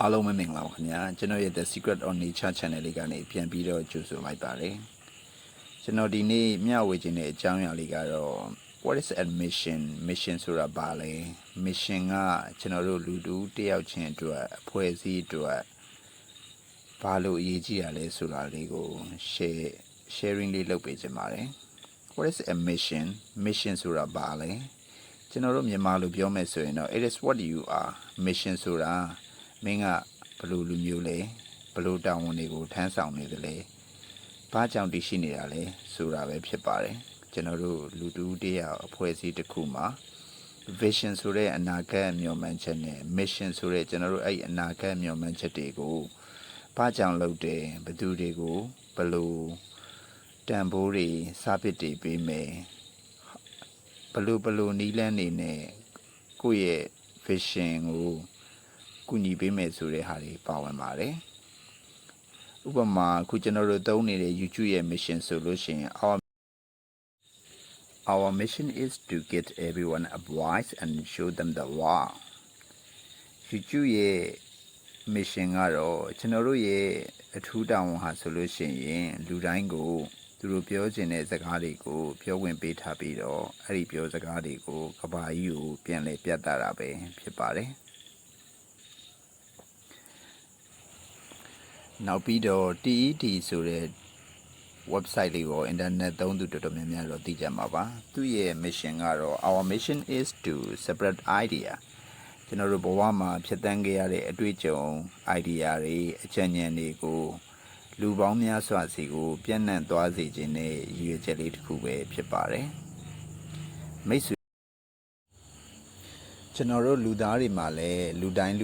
အားလုံးပဲမင်္ဂလာပါခင်ဗျာကျွန်တော်ရဲ့ The Secret of Nature Channel လေးကနေပြန်ပြီးတော့ကြိုဆိုလိုက်ပါတယ်ကျွန်တော်ဒီနေ့မျှဝေခြင်းတဲ့အကြောင်းအရာလေးကတော့ what is a mission ဆိုတာဘာလဲ mission ကကျွန်တော်တို့လူတူတယောက်ချင်းအတွက်အဖွဲ့အစည်းအတွက်ဘာလို့အရေးကြီးရလဲဆိုတာလေးကို sharing လေးလုပ်ပေးချင်ပါတယ် what is a mission ဆိုတာဘာလဲကျွန်တော်တို့မြန်မာလိုပြောမယ်ဆိုရင်တော့ it is what you are mission ဆိုတာမင်းကဘလို့လူမျိုးလဲဘလို့တာဝန်တွေကိုထမ်းဆောင်နေတယ်လဲဘာကြောင့်တည်ရှိနေတာလဲဆိုတာပဲဖြစ်ပါတယ်ကျွန်တော်တို့လူတူတယောက်အဖွဲ့အစည်းတစ်ခုမှာ vision ဆိုတဲ့အနာဂတ်မျှော်မှန်းချက်နဲ့ mission ဆိုတဲ့ကျွန်တော်တို့အဲ့အနာဂတ်မျှော်မှန်းချက်တွေကိုဘာကြောင့်လုပ်တယ်ဘယ်သူတွေကိုဘလို့တန်ဖိုးတွေစာပစ်တွေပေးမယ်ဘလို့နီးလန်းနေနဲ့ကိုယ့်ရဲ့ vision ကိုကူညီပေးမယ်ဆိုတဲ့ဟာတွေပါဝင်ပါတယ်ဥပမာအခုကျွန်တော်တို့သုံးနေတဲ့ YouTube ရဲ့ mission ဆိုလို့ရှိရင် our mission is to get everyone a voice and show them the world YouTube ရဲ့ mission ကတော့ကျွန်တော်တို့ရဲ့အထူးတာဝန်ဟာဆိုလို့ရှိရင်လူတိုင်းကိုသူတို့ပြောချင်တဲ့စကားတွေကိုပြောဝင်ပေးထားပြီးတော့အဲ့ဒီပြောစကားတွေကိုကဘာကြီးကိုပြန်လဲပြသတာပဲဖြစ်ပါတယ်နောက်ပြီးတော့ TED ဆိုတဲ့ website လေးကို internet သုံးသူတော်တော်များများတော့သိကြမှာပါသူ့ရဲ့ mission ကတော့ our mission is to spread idea ကျွန်တော်တို့ဘဝမှာဖြတ်သန်းခဲ့ရတဲ့အတွေ့အကြုံ idea တွေအကြံဉာဏ်တွေကိုလူပေါင်းများစွာစီကိုပြန့်နှံ့သွားစေခြင်းနဲ့ရည်ရွယ်ချက်လေးတစ်ခုပဲဖြစ်ပါတယ်မိတ်ဆွေကျွန်တော်တို့လူသားတွေမှာလည်းလူတိုင်း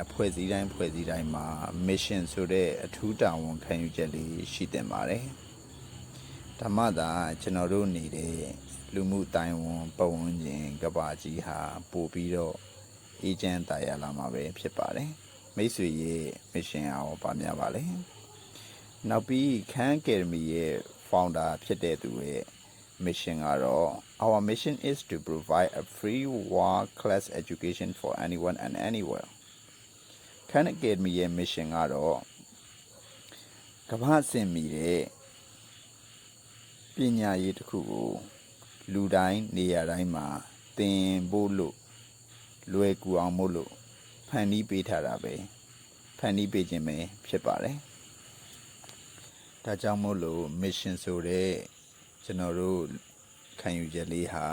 အဖွဲ့အစည်းတိုင်းမှာ mission ဆိုတဲ့အထူးတာဝန်ခံယူချက်လေးရှိတင်ပါတယ်ဓမ္မသာကျွန်တော်တို့နေတဲ့လူမှုတိုင်းဝန်ပတ်ဝန်းကျင်ကဘာကြီးဟာပို့ပြီးတော့အေဂျင့်တာရလာမှာပဲဖြစ်ပါတယ်မိတ်ဆွေရဲ့ mission အောင်ပါများပါလဲနောက်ပြီးခန်း Academy ရဲ့ founder ဖြစ်တဲ့သူရဲ့mission ကတော့ our mission is to provide a free world class education for anyone and anywhere Khan Academy ရဲ့ mission ကတော့ကမ္ဘာ့ဆင်မီတဲ့ပညာရေးတစ်ခုကိုလူတိုင်းနေရာတိုင်းမှာသင်ဖို့လို့လွယ်ကူအောင်မို့လို့ဖန်တီးပေးထားတာပဲဖန်တီးပေးခြင်းပဲဖြစ်ပါတယ်ဒါကြောင့်မို့လို့ mission ဆိုတဲ့ကျွန်တော်တို့ခံယူချက်လေးဟာ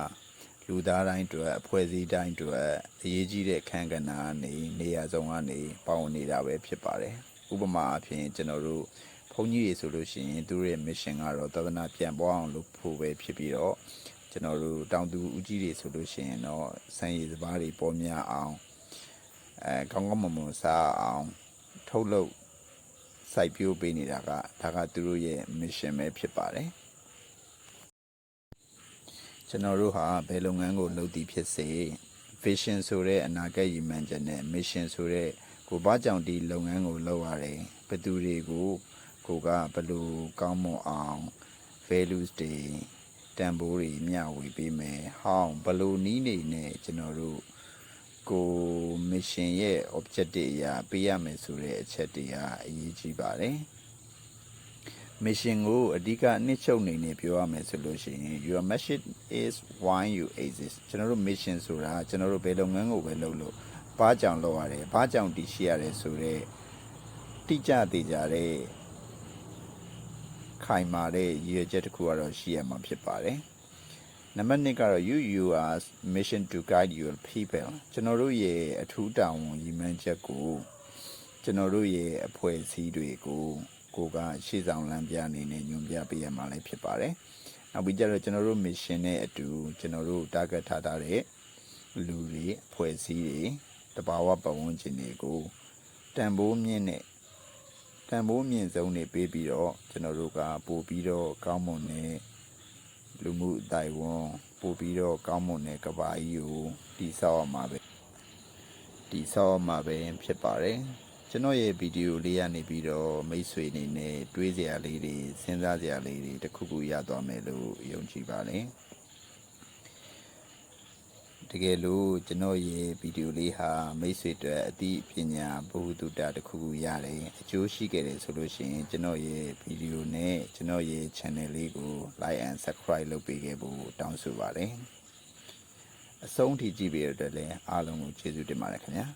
လူသားတိုင်းအတွက်အဖွဲ့အစည်းတိုင်းအတွက်အရေးကြီးတဲ့အခန်းကဏ္ဍကနေနေရာဆောင်ကနေပါဝင်နေတာပဲဖြစ်ပါတယ်ဥပမာအဖြစ်ကျွန်တော်တို့ဘုန်းကြီးတွေဆိုလို့ရှိရင်သူတို့ရဲ့ mission ကတော့သာသနာပြန်ပွားအောင်လုပ်ဖို့ပဲဖြစ်ပြီးတော့ကျွန်တော်တို့တောင်သူဦးကြီးတွေဆိုလို့ရှိရင်တော့စံရည်စပါးတွေပေါ်များအောင်ကောင်းမွန်စားအောင်ထုတ်လုပ်စိုက်ပျိုးပေးနေတာကဒါကသူတို့ရဲ့ mission ပဲဖြစ်ပါတယ်ကျွန်တော်တို့ဟာဘယ်လုပ်ငန်းကိုလုပ်သည်ဖြစ်စေ vision ဆိုတဲ့အနာဂတ်ရည်မှန်းချက်နဲ့ mission ဆိုတဲ့ကိုဘာကြောင့်ဒီလုပ်ငန်းကိုလုပ်ရတယ်ဘယ်သူတွေကိုကိုကဘယ်လိုကောင်းမွန်အောင် values တွေတန်ဖိုးတွေမျှဝေပေးမယ်ဟောင်းဘယ်လိုနည်းနေနဲ့ကျွန်တော်တို့ကို mission ရဲ့ objective အရာပေးရမယ်ဆိုတဲ့အချက်တွေကအရေးကြီးပါတယ်mission ကိုအဓိကနှစ်ချုပ်နေနဲ့ပြောရမယ်ဆိုလို့ရှိရင် your mission is why you exist ကျွန်တော်တို့ mission ဆိုတာကျွန်တော်တို့ဘယ်လုပ်ငန်းကိုပဲလုပ်လို့ဘာကြောင့်လုပ်ရတယ်ဘာကြောင့်တည်ရှိရတယ်ဆိုတော့တိကျသေးကြတဲ့ခိုင်မာတဲ့ရည်ရွယ်ချက်တစ်ခုကတော့ရှိရမှာဖြစ်ပါတယ်နံပါတ်1ကတော့ you are mission to guide your people ကျွန်တော်တို့ရဲ့အထူးတာဝန်ရည်မှန်းချက်ကိုကျွန်တော်တို့ရဲ့အဖွဲ့အစည်းတွေကိုကရှေ့ဆောင်လမ်းပြအနေနဲ့ညွှန်ပြပေးရမှာလည်းဖြစ်ပါတယ်။နောက်ပြီးကြတော့ကျွန်တော်တို့ mission နဲ့အတူကျွန်တော်တို့ target ထားတဲ့လူတွေအဖွဲ့အစည်းတွေတဘာဝပတ်ဝန်းကျင်တွေကိုတန်ဖိုးမြင့်ဆုံးနေပေးပြီးတော့ကျွန်တော်တို့ကပို့ပြီးတော့ကောင်းမွန်တဲ့လူမှုအတိုင်းဝန်ပို့ပြီးတော့ကောင်းမွန်တဲ့ကဘာကြီးကိုတည်ဆောက်ရမှာပဲဖြစ်ပါတယ်။ကျွန်တော်ရဲ့ဗီဒီယိုလေးကနေပြီးတော့မိတ်ဆွေအနေနဲ့တွေးစရာလေးတွေစဉ်းစားစရာလေးတွေတစ်ခုခုရသွားမယ်လို့ယုံကြည်ပါတယ် တကယ်လို့ကျွန်တော်ရဲ့ဗီဒီယိုလေးဟာမိတ်ဆွေတွေအသည့်ပညာဘ ഹു တုတတစ်ခုခုရတယ်အကျိုးရှိခဲ့တယ်ဆိုလို့ရှိရင်ကျွန်တော်ရဲ့ဗီဒီယိုနဲ့ကျွန်တော်ရဲ့ channel လေးကို like and subscribe လုပ်ပေးခဲ့ဖို့တောင်းဆိုပါတယ်အဆုံးထိကြည့်ပေးရတဲ့အတွက်လည်းအားလုံးကိုကျေးဇူးတင်ပါတယ်ခင်ဗျာ